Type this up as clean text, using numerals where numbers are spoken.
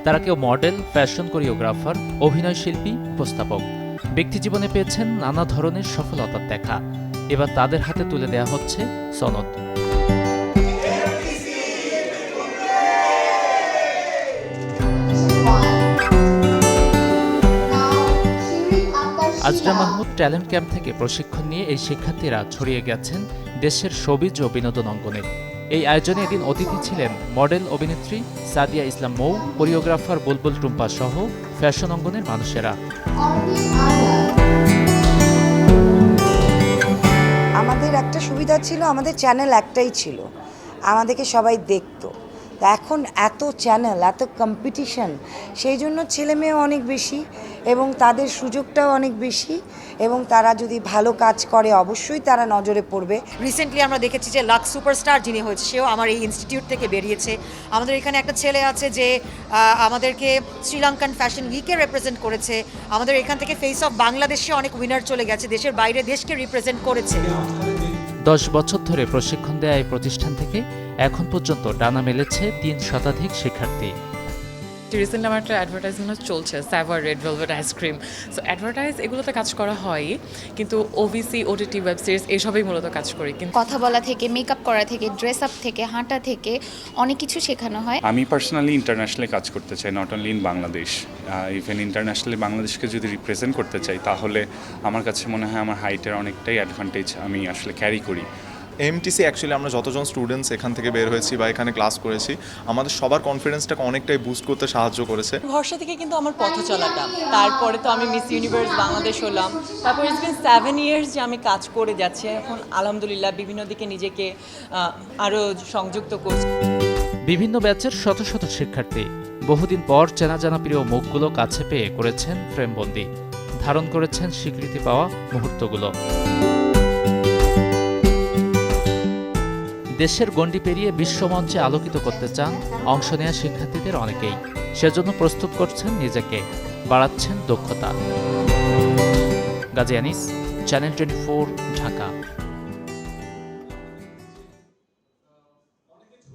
তারা কেউ model, fashion choreographer, অভিনয় শিল্পী, উপস্থাপক। ব্যক্তিজীবনে পেয়েছেন নানা ধরনের সফলতার দেখা। এবার তাদের হাতে তুলে দেয়া হচ্ছে সনদ। আজরা মাহমুদ ট্যালেন্ট ক্যাম্প থেকে প্রশিক্ষণ নিয়ে এই শিক্ষার্থীরা ছড়িয়ে গেছেন দেশের শোবিজ ও বিনোদন অঙ্গনে। এই আয়োজনে এদিন অতিথি ছিলেন মডেল অভিনেত্রী সাদিয়া ইসলাম মৌ, কোরিওগ্রাফার বুলবুল টুম্পা সহ ফ্যাশন অঙ্গনের মানুষেরা। আমাদের একটা সুবিধা ছিল, আমাদের চ্যানেল একটাই ছিল, আমাদেরকে সবাই দেখতো। তা এখন এত চ্যানেল, এত কম্পিটিশন, সেই জন্য ছেলে মেয়ে অনেক বেশি এবং তাদের সুযোগটাও অনেক বেশি, এবং তারা যদি ভালো কাজ করে অবশ্যই তারা নজরে পড়বে। রিসেন্টলি আমরা দেখেছি যে লাক্স সুপারস্টার যিনি হয়েছে সেও আমার এই ইনস্টিটিউট থেকে বেরিয়েছে। আমাদের এখানে একটা ছেলে আছে যে আমাদেরকে শ্রীলঙ্কান ফ্যাশন উইকে রিপ্রেজেন্ট করেছে। আমাদের এখান থেকে ফেস অফ বাংলাদেশে অনেক উইনার চলে গেছে, দেশের বাইরে দেশকে রিপ্রেজেন্ট করেছে। 10 বছর ধরে প্রশিক্ষণ দেয়া এই প্রতিষ্ঠান থেকে এখন পর্যন্ত ডানা মেলেছে 3 শতাধিক শিক্ষার্থী। রিসেন্টলি আমার একটা অ্যাডভার্টাইজমেন্ট চলছে, Savour red velvet ice cream. So advertise এগুলোতে কাজ করা হয়, কিন্তু ওভিসি, ওটিটি, ওয়েব সিরিজ এসবই মূলত কাজ করি। কিন্তু কথা বলা থেকে, মেকআপ করা থেকে, ড্রেস আপ থেকে, হাঁটা থেকে অনেক কিছু শেখানো হয়। আমি পার্সোনালি ইন্টারন্যাশনালি কাজ করতে চাই, not only in Bangladesh, even internationally বাংলাদেশকে যদি রিপ্রেজেন্ট করতে চাই তাহলে আমার কাছে মনে হয় আমার হাইটের অনেকটাই অ্যাডভান্টেজ আমি আসলে ক্যারি করি। এমটিসি অ্যাকচুয়ালি আমরা যতজন স্টুডেন্টস এখান থেকে বের হয়েছি বা এখানে ক্লাস করেছি, আমাদের সবার কনফিডেন্সটাকে অনেকটাই বুস্ট করতে সাহায্য করেছে। ভরসা থেকে কিন্তু আমার পথ চলাটা, তারপরে তো আমি মিস ইউনিভার্স বাংলাদেশ হলাম, তারপর ইটস বিন 7 ইয়ার্স যে আমি কাজ করে যাচ্ছি। এখন আলহামদুলিল্লাহ বিভিন্ন দিকে নিজেকে আরও সংযুক্ত করছি। বিভিন্ন ব্যাচের শত শত শিক্ষার্থী বহুদিন পর চেনা জানা প্রিয় মুখগুলো কাছে পেয়ে করেছেন ফ্রেমবন্দি, ধারণ করেছেন স্বীকৃতি পাওয়া মুহূর্তগুলো। দেশের গণ্ডি পেরিয়ে বিশ্বমঞ্চে আলোকিত করতে চান অংশ নেয়া শিক্ষার্থীদের অনেকেই। সেজন্য প্রস্তুত করছেন নিজেকে, বাড়াচ্ছেন দক্ষতা। গাজী আনিস, চ্যানেল 24, ঢাকা।